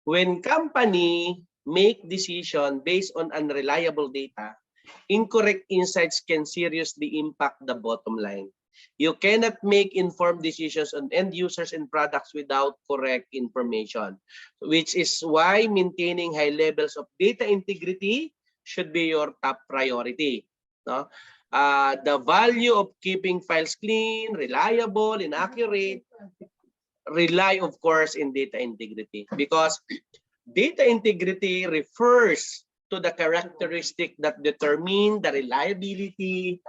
When company make decision based on unreliable data, incorrect insights can seriously impact the bottom line. You cannot make informed decisions on end users and products without correct information, which is why maintaining high levels of data integrity should be your top priority. No? The value of keeping files clean, reliable, and accurate rely, of course, in data integrity, because data integrity refers to the characteristic that determine the reliability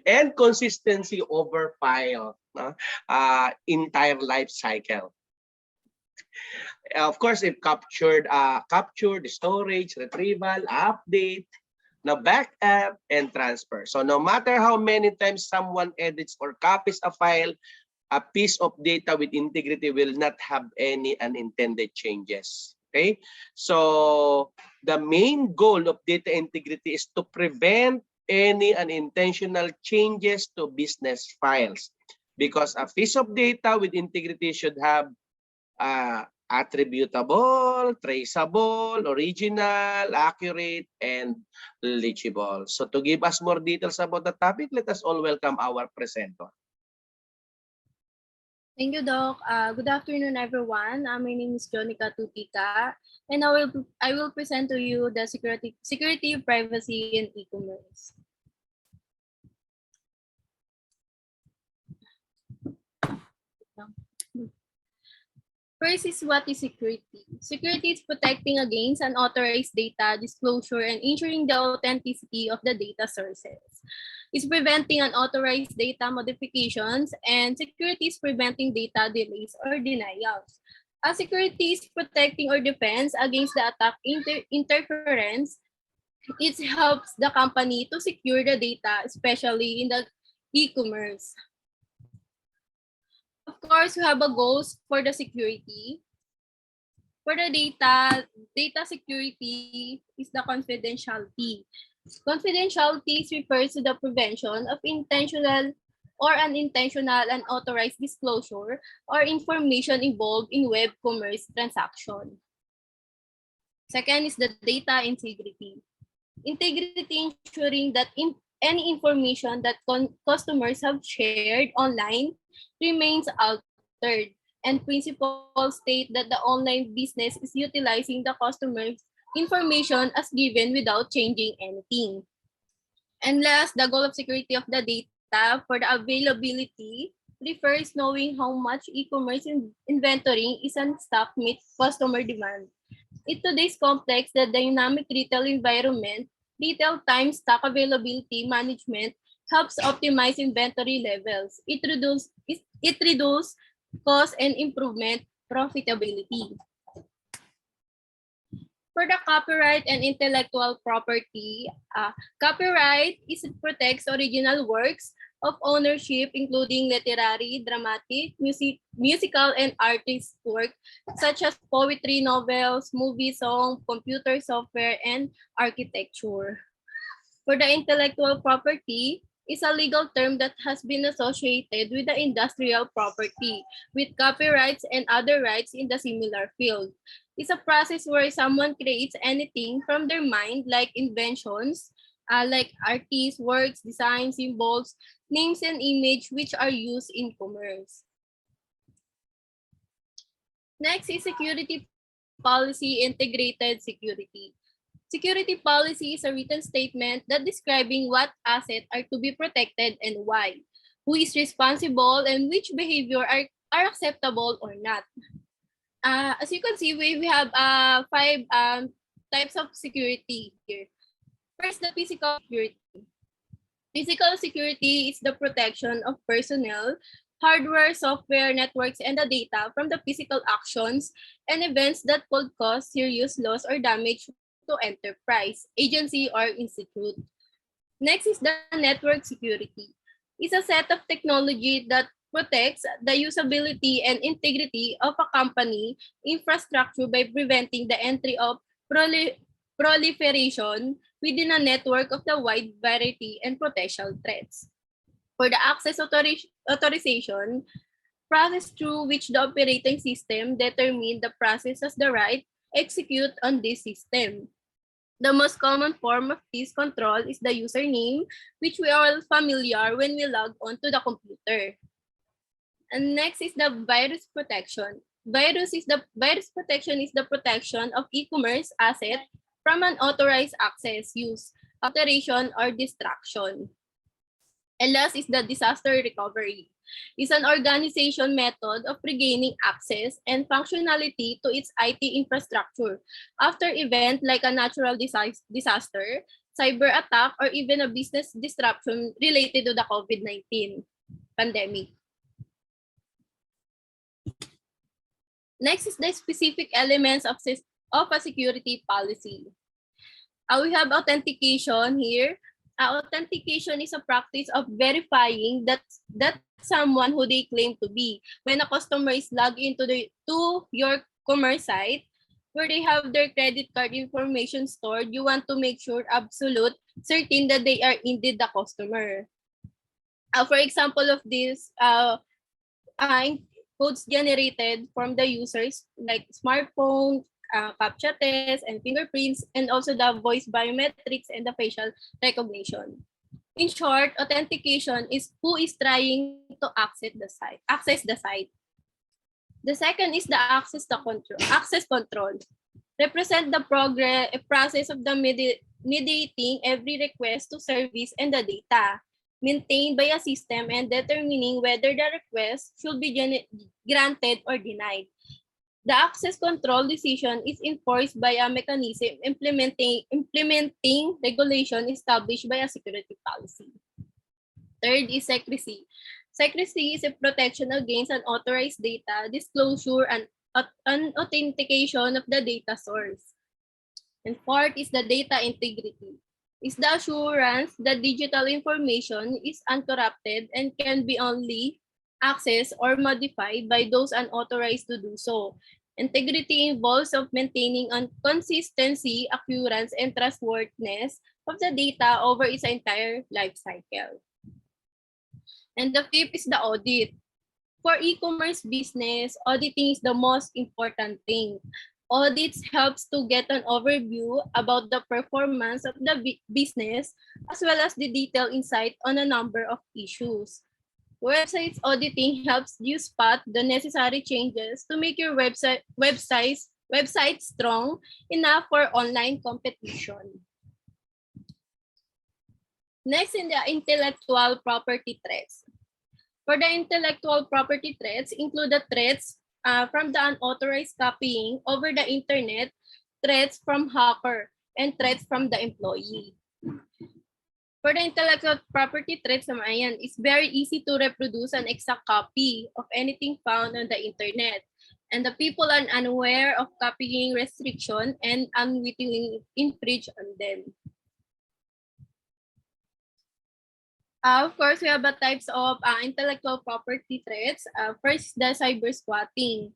and consistency over file entire life cycle. Of course, if captured, storage, retrieval, update, now backup and transfer. So no matter how many times someone edits or copies a file, a piece of data with integrity will not have any unintended changes. Okay, so the main goal of data integrity is to prevent any unintentional changes to business files, because a piece of data with integrity should have attributable, traceable, original, accurate, and legible. So to give us more details about the topic, let us all welcome our presenter. Thank you, Doc. Good afternoon, everyone. My name is Jonica Tutika, and I will present to you the security, privacy, and e-commerce. First is, what is security? Security is protecting against unauthorized data disclosure and ensuring the authenticity of the data sources. It's preventing unauthorized data modifications, and security is preventing data delays or denials. Security is protecting or defense against the attack interference. It helps the company to secure the data, especially in the e-commerce. Of course, we have a goals for the security. For the data security is the confidentiality. Confidentiality refers to the prevention of intentional or unintentional unauthorized disclosure or information involved in web commerce transaction. Second is the data integrity. Integrity ensuring that any information that customers have shared online remains altered, and principles state that the online business is utilizing the customer's information as given without changing anything. And last, the goal of security of the data for the availability refers knowing how much e-commerce inventory is in stock meets customer demand. In today's complex, the dynamic retail environment, retail time stock availability management helps optimize inventory levels. It reduces cost and improvement profitability. For the copyright and intellectual property, copyright protects original works of ownership, including literary, dramatic, musical, and artist work, such as poetry, novels, movie, song, computer software, and architecture. For the intellectual property, is a legal term that has been associated with the industrial property, with copyrights and other rights in the similar field. It's a process where someone creates anything from their mind, like inventions, like artists, works, designs, symbols, names, and image, which are used in commerce. Next is security policy, integrated security. Security policy is a written statement that describing what assets are to be protected and why, who is responsible, and which behavior are acceptable or not. As you can see, we have 5 types of security here. First, the physical security. Physical security is the protection of personnel, hardware, software, networks, and the data from the physical actions and events that could cause serious loss or damage to enterprise, agency, or institute. Next is the network security. It's a set of technology that protects the usability and integrity of a company infrastructure by preventing the entry of proliferation within a network of the wide variety and potential threats. For the access authorization, process through which the operating system determines the process has the right execute on this system. The most common form of this control is the username, which we are all familiar when we log onto the computer. And next is the virus protection. Virus protection is the protection of e-commerce asset from unauthorized access, use, alteration, or distraction. And last is the disaster recovery. It's an organization method of regaining access and functionality to its IT infrastructure after event like a natural disaster, cyber attack, or even a business disruption related to the COVID-19 pandemic. Next is the specific elements of a security policy. We have authentication here. Authentication is a practice of verifying that someone who they claim to be. When a customer is logged into to your commerce site, where they have their credit card information stored, you want to make sure absolute certain that they are indeed the customer. For example of this, codes generated from the users like smartphone, CAPTCHA test, and fingerprints, and also the voice biometrics and the facial recognition. In short, authentication is who is trying to access the site. The second is the access control. Represent the process of the mediating every request to service and the data maintained by a system and determining whether the request should be granted or denied. The access control decision is enforced by a mechanism implementing regulation established by a security policy. Third is secrecy. Secrecy is a protection against unauthorized data, disclosure, and authentication of the data source. And fourth is the data integrity. Is the assurance that digital information is uncorrupted and can be only accessed or modified by those unauthorized to do so. Integrity involves of maintaining consistency, accuracy, and trustworthiness of the data over its entire life cycle. And the fifth is the audit. For e-commerce business, auditing is the most important thing. Audits helps to get an overview about the performance of the business as well as the detailed insight on a number of issues. Websites auditing helps you spot the necessary changes to make your website strong enough for online competition. Next, in the intellectual property threats. For the intellectual property threats, include the threats from the unauthorized copying over the internet, threats from hacker, and threats from the employee. For the intellectual property threats naman, it's very easy to reproduce an exact copy of anything found on the internet. And the people are unaware of copying restriction and unwittingly infringe on them. Of course, we have types of intellectual property threats. First, the cyber squatting.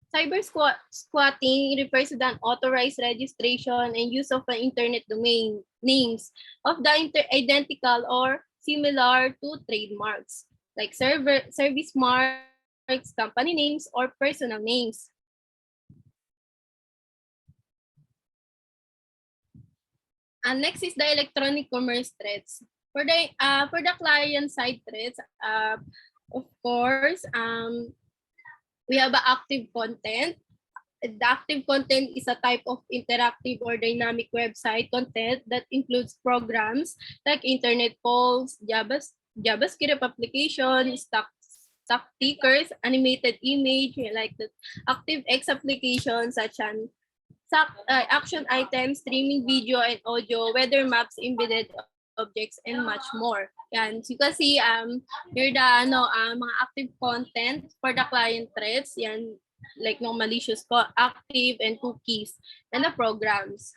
Cyber squatting refers to the unauthorized registration and use of the internet domain names of the identical or similar to trademarks, like service marks, company names, or personal names. And next is the electronic commerce threats. For the client side threats, of course, we have active content. The active content is a type of interactive or dynamic website content that includes programs like internet polls, JavaScript application, stock tickers, animated image, like the ActiveX applications such as action items, streaming video and audio, weather maps, embedded objects, and much more. Yan. So you can see here the mga active content for the client threats. Yan, like no malicious active and cookies and the programs.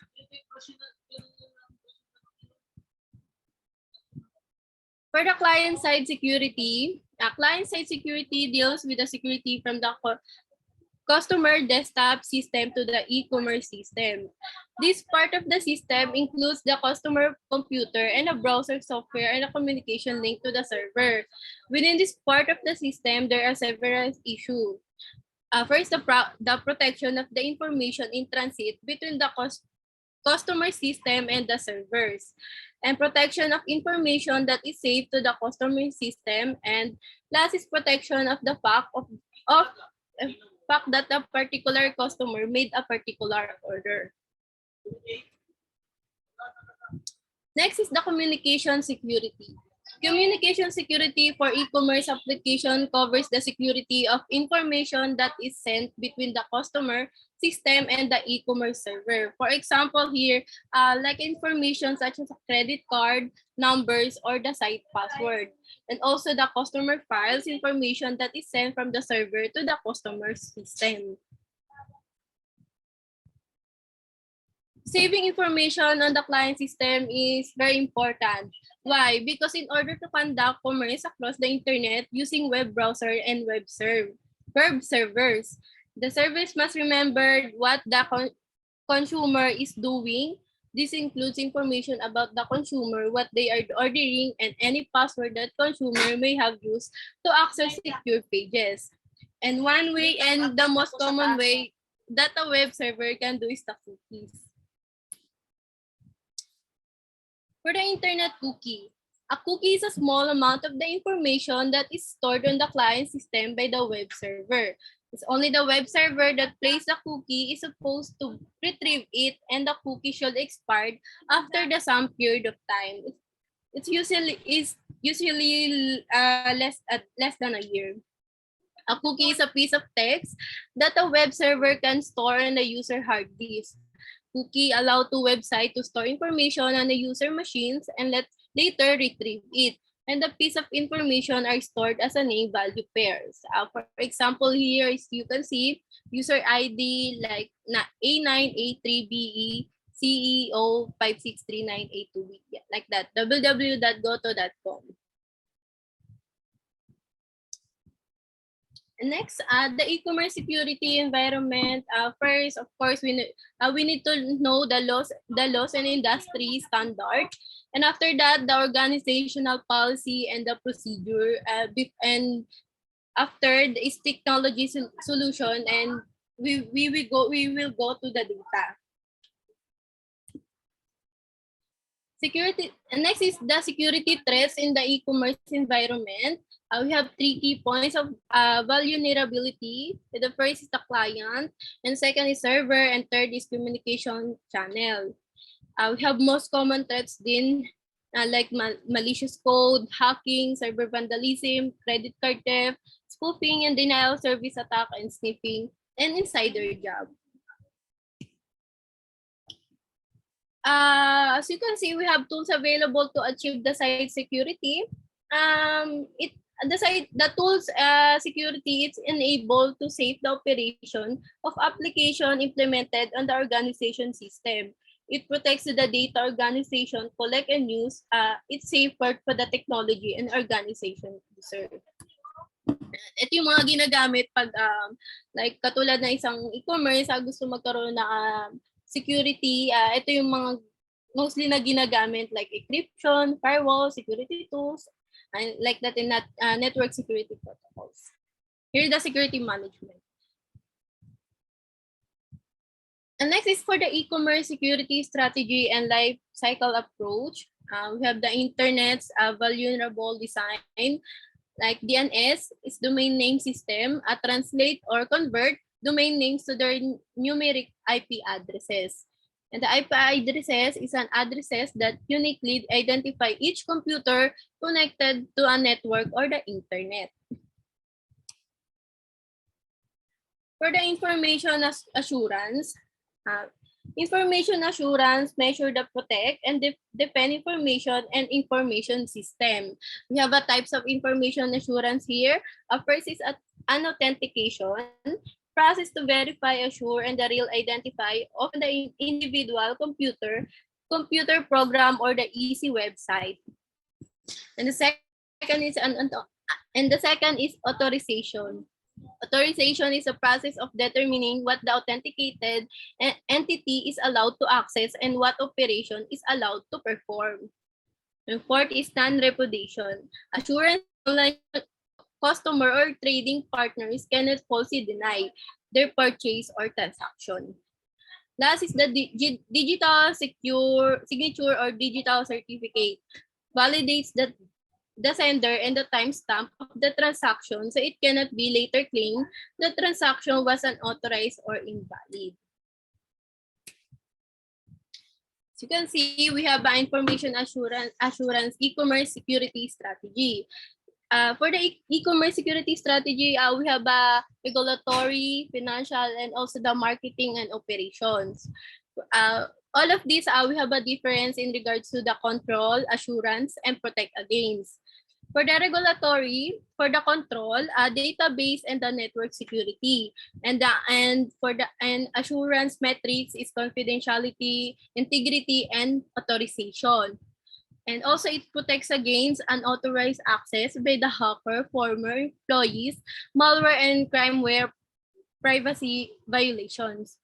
For the client-side security deals with the security from the customer desktop system to the e-commerce system. This part of the system includes the customer computer and a browser software and a communication link to the server. Within this part of the system, there are several issues. First, the protection of the information in transit between the customer system and the servers, and protection of information that is saved to the customer system, and last is protection of the of fact that a particular customer made a particular order. Next is the communication security. Communication security for e-commerce application covers the security of information that is sent between the customer system and the e-commerce server. For example, here, like information such as a credit card, numbers, or the site password. And also the customer files information that is sent from the server to the customer system. Saving information on the client system is very important. Why? Because in order to conduct commerce across the internet using web browser and web servers, the service must remember what the consumer is doing. This includes information about the consumer, what they are ordering, and any password that consumer may have used to access secure pages. And one way, and the most common way that a web server can do, is the cookies. For the internet cookie, a cookie is a small amount of the information that is stored on the client system by the web server. It's only the web server that places the cookie is supposed to retrieve it, and the cookie should expire after the some period of time. It's usually less than a year. A cookie is a piece of text that a web server can store on the user hard disk. Cookie allow to website to store information on the user machines and later retrieve it. And the piece of information are stored as a name value pairs. For example, here is you can see user ID like A9A3BE CEO 563982B, like that, www.goto.com. Next, the e-commerce security environment. First, of course, we need to know the laws and industry standard, and after that, the organizational policy and the procedure. And after is technology solution, and we will go to the data. Security. And next is the security threats in the e-commerce environment. We have 3 key points of vulnerability. The first is the client, and second is server, and third is communication channel. We have most common threats din like malicious code, hacking, cyber vandalism, credit card theft, spoofing and denial of service attack, and sniffing, and insider job. As you can see, we have tools available to achieve the site security. The tools security is enabled to save the operation of application implemented on the organization system. It protects the data organization collect and use. It's safer for the technology and organization user. Ito yung mga ginagamit pag like katulad na isang e-commerce gusto magkaroon na security. Ito yung mga mostly na ginagamit like encryption, firewall, security tools, and like that in network security protocols. Here is the security management. And next is for the e-commerce security strategy and life cycle approach. We have the internet's vulnerable design, like DNS is domain name system, translate or convert domain names to their numeric IP addresses. And the IP addresses is an addresses that uniquely identify each computer connected to a network or the internet. For the information assurance, measure the protect and defend information and information system. We have a types of information assurance here. First is an authentication. Process to verify, assure, and the real identify of the individual computer program or the EC website. And the second is authorization. Authorization is a process of determining what the authenticated entity is allowed to access and what operation is allowed to perform. And fourth is non-repudiation. Assurance online customer or trading partners cannot falsely deny their purchase or transaction. Last is the digital secure signature or digital certificate. Validates that the sender and the timestamp of the transaction so it cannot be later claimed the transaction was unauthorized or invalid. As you can see, we have an information assurance e-commerce security strategy. For the e-commerce security strategy, we have a regulatory, financial, and also the marketing and operations. All of these, we have a difference in regards to the control, assurance, and protect against. For the regulatory, for the control, database and the network security, and assurance metrics is confidentiality, integrity, and authorization. And also, it protects against unauthorized access by the hacker, former employees, malware, and crimeware privacy violations.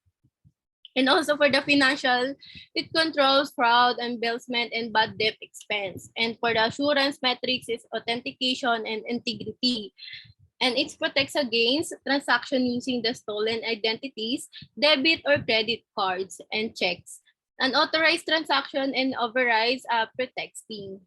And also for the financial, it controls fraud, embezzlement, and bad debt expense. And for the assurance metrics, is authentication and integrity. And it protects against transaction using the stolen identities, debit or credit cards, and checks. Unauthorized transaction and overrides pretexting.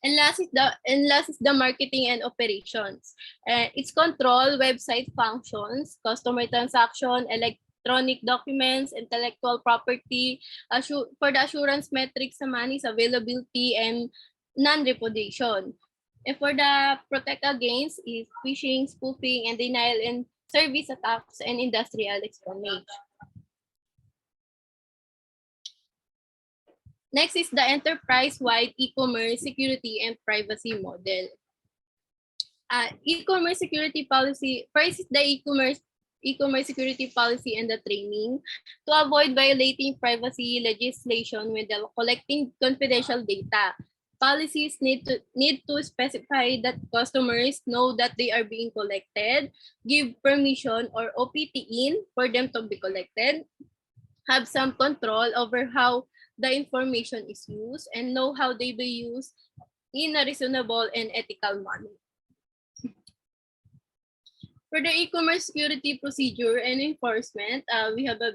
And last is the marketing and operations. It's control website functions, customer transaction, electronic documents, intellectual property. For the assurance metrics naman is availability and non-repudiation. And for the protect against is phishing, spoofing, and denial and service attacks and industrial espionage. Next is the enterprise-wide e-commerce security and privacy model. E-commerce security policy, first is the e-commerce security policy and the training to avoid violating privacy legislation when they're collecting confidential data. Policies need to specify that customers know that they are being collected, give permission or OPT in for them to be collected, have some control over how the information is used, and know how they be used in a reasonable and ethical manner. For the e-commerce security procedure and enforcement, we have a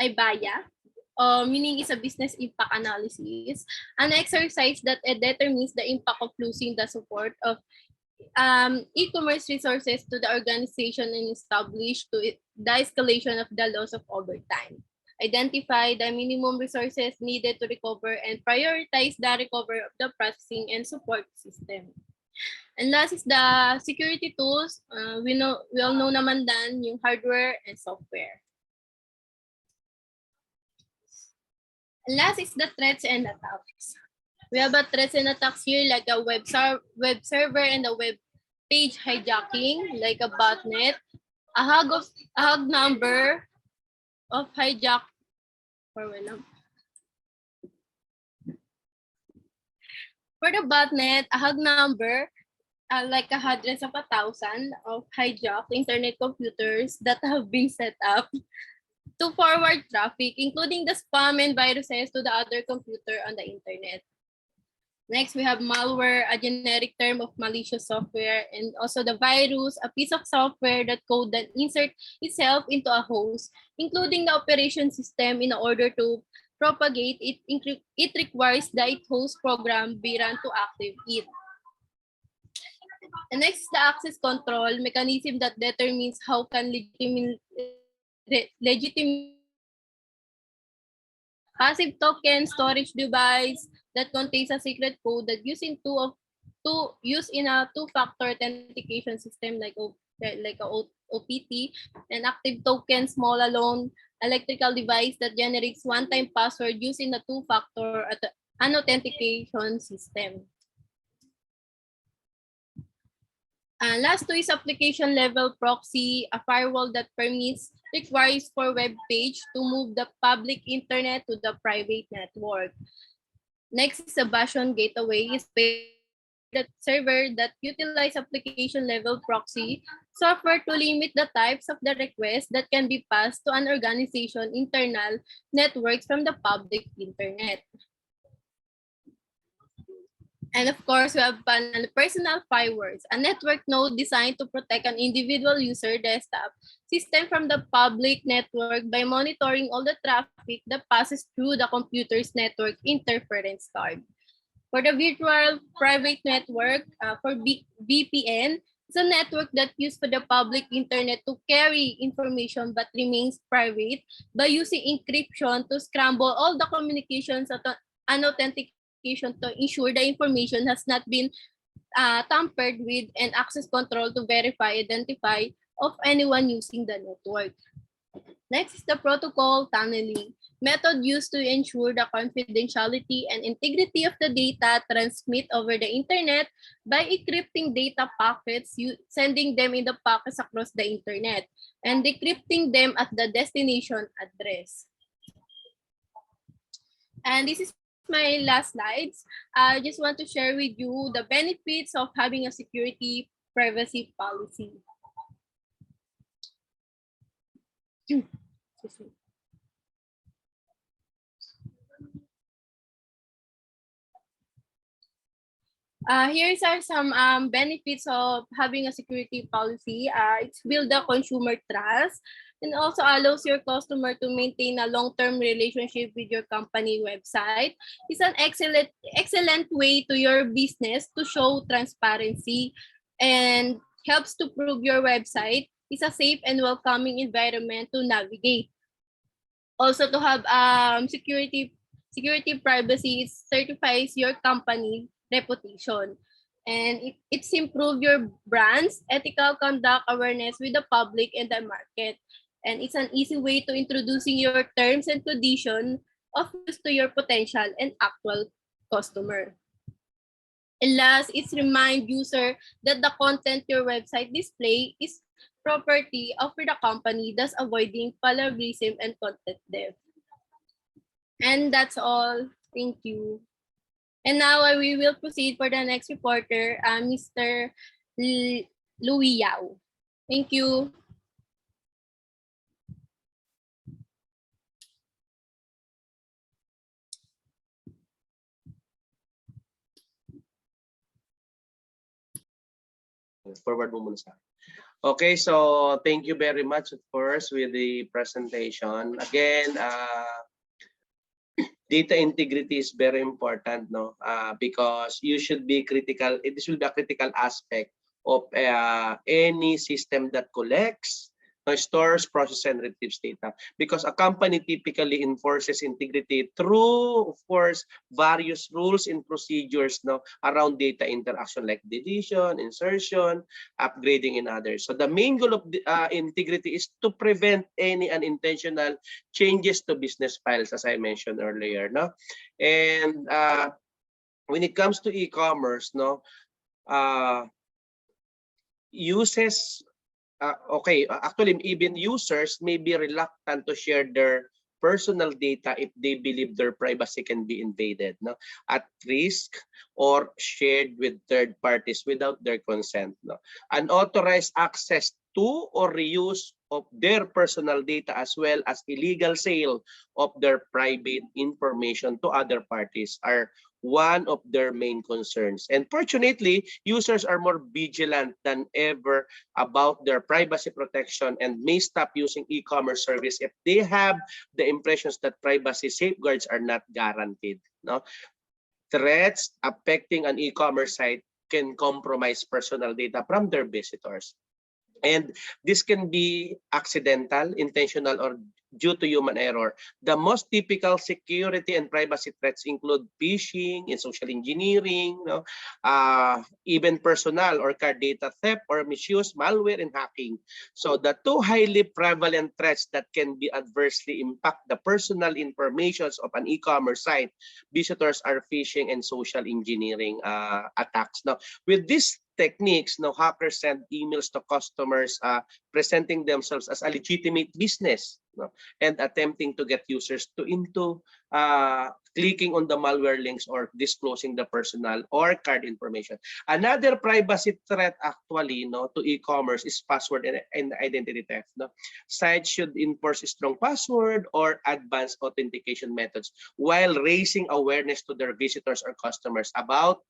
IBAYA, meaning is a business impact analysis, an exercise that determines the impact of losing the support of e-commerce resources to the organization and establish to the escalation of the loss of overtime. Identify the minimum resources needed to recover and prioritize the recovery of the processing and support system. And last is the security tools. We all know naman dan yung hardware and software. And last is the threats and attacks. We have a threats and attacks here like a web server and a web page hijacking, like a botnet, a hug number of hijack for the botnet, a hug number like a address of 1,000 of hijacked internet computers that have been set up to forward traffic, including the spam and viruses to the other computer on the internet. Next, we have malware, a generic term of malicious software, and also the virus, a piece of software that code that insert itself into a host, including the operation system in order to propagate it. It requires that host program be run to active it. And next, the access control mechanism that determines how can legitimate passive token storage device that contains a secret code that used in a two-factor authentication system like a OPT, and active token small alone electrical device that generates one-time password using a two-factor authentication system. Last two is application level proxy, a firewall that requires for web page to move the public internet to the private network. Next is a Bastion gateway, is the server that utilize application level proxy software to limit the types of the requests that can be passed to an organization internal networks from the public internet. And of course, we have personal firewalls, a network node designed to protect an individual user desktop system from the public network by monitoring all the traffic that passes through the computer's network interference card. For the virtual private network, VPN, it's a network that used for the public internet to carry information but remains private by using encryption to scramble all the communications and authentication to ensure the information has not been tampered with, and access control to identify of anyone using the network. Next is the protocol tunneling, method used to ensure the confidentiality and integrity of the data transmit over the internet by encrypting data packets, sending them in the packets across the internet, and decrypting them at the destination address. And this is my last slides. I just want to share with you the benefits of having a security privacy policy. Here's are some benefits of having a security policy. It's build the consumer trust and also allows your customer to maintain a long-term relationship with your company website. It's an excellent way to your business to show transparency and helps to prove your website is a safe and welcoming environment to navigate. Also to have security privacy, it certifies your company reputation, and it's improve your brand's ethical conduct awareness with the public and the market, and it's an easy way to introducing your terms and conditions of use to your potential and actual customer. And last, it's remind user that the content your website display is property of the company, thus avoiding plagiarism and content theft. And that's all. Thank you. And now we will proceed for the next reporter, Mr. Louis Yao. Thank you. Forward mo muna sa akin. Okay, so thank you very much, of course, with the presentation. Again, data integrity is very important, no? Because you should be critical. This will be a critical aspect of any system that collects, stores, processes, and retrieves data. Because a company typically enforces integrity through, of course, various rules and procedures, no, around data interaction like deletion, insertion, upgrading, and others. So the main goal of integrity is to prevent any unintentional changes to business files, as I mentioned earlier, no. And when it comes to e-commerce, no, actually, even users may be reluctant to share their personal data if they believe their privacy can be invaded, no, at risk, or shared with third parties without their consent. No. Unauthorized access to or reuse of their personal data, as well as illegal sale of their private information to other parties, are one of their main concerns. And fortunately, users are more vigilant than ever about their privacy protection and may stop using e-commerce service if they have the impressions that privacy safeguards are not guaranteed. No? Threats affecting an e-commerce site can compromise personal data from their visitors. And this can be accidental, intentional, or due to human error. The most typical security and privacy threats include phishing and social engineering, no? Even personal or card data theft or misuse, malware, and hacking. So the two highly prevalent threats that can be adversely impact the personal information of an e-commerce site visitors are phishing and social engineering attacks. Now, with these techniques, now hackers send emails to customers presenting themselves as a legitimate business, no, and attempting to get users to into clicking on the malware links or disclosing the personal or card information. Another privacy threat actually, no, to e-commerce is password and identity theft. No, sites should enforce a strong password or advanced authentication methods while raising awareness to their visitors or customers about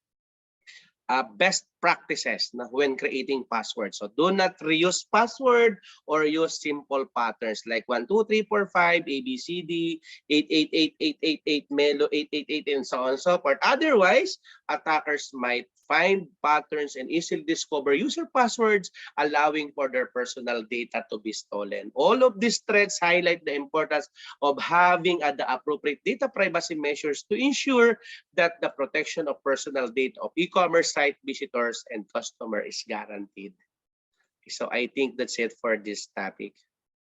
best practices na when creating passwords. So do not reuse password or use simple patterns like 1, 2, 3, 4, 5, ABCD, 8888888, Melo 888, and so on and so forth. Otherwise, attackers might find patterns and easily discover user passwords, allowing for their personal data to be stolen. All of these threats highlight the importance of having the appropriate data privacy measures to ensure that the protection of personal data of e-commerce site visitors and customer is guaranteed. So I think that's it for this topic.